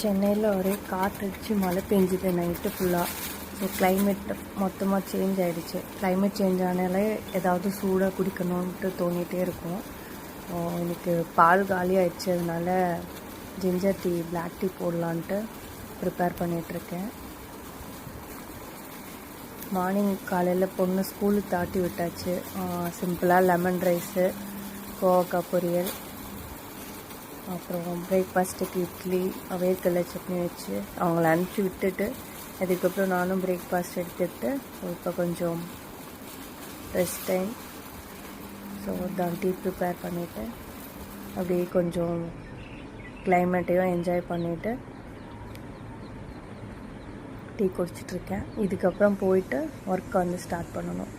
சென்னையில் ஒரே காற்றடிச்சு மழை பெஞ்சுது நைட்டு ஃபுல்லாக. ஸோ கிளைமேட் மொத்தமாக சேஞ்ச் ஆகிடுச்சு. கிளைமேட் சேஞ்ச் ஆனாலே ஏதாவது சூடாக குடிக்கணுன்ட்டு தோணிகிட்டே இருக்கும். எனக்கு பால் காலி ஆகிடுச்சு, அதனால ஜிஞ்சர் டீ, பிளாக் டீ போடலான்ட்டு ப்ரிப்பேர் பண்ணிகிட்ருக்கேன். மார்னிங் காலையில் பொண்ணு ஸ்கூலுக்கு தாட்டி விட்டாச்சு. சிம்பிளாக லெமன் ரைஸு, கோவக்காய் பொரியல், அப்புறம் பிரேக்ஃபாஸ்ட்டுக்கு இட்லி, வேர்க்கடலை சட்னி வச்சு அவங்கள அனுப்பிச்சி விட்டுட்டு அதுக்கப்புறம் நானும் பிரேக்ஃபாஸ்ட் எடுத்துக்கிட்டு இப்போ கொஞ்சம் ரெஸ்ட் டைம். ஸோ தான் டீ ப்ரிப்பேர் பண்ணிவிட்டு அப்படியே கொஞ்சம் கிளைமேட்டையும் என்ஜாய் பண்ணிவிட்டு டீ குடிச்சிட்ருக்கேன். இதுக்கப்புறம் போயிட்டு ஒர்க் வந்து ஸ்டார்ட் பண்ணணும்.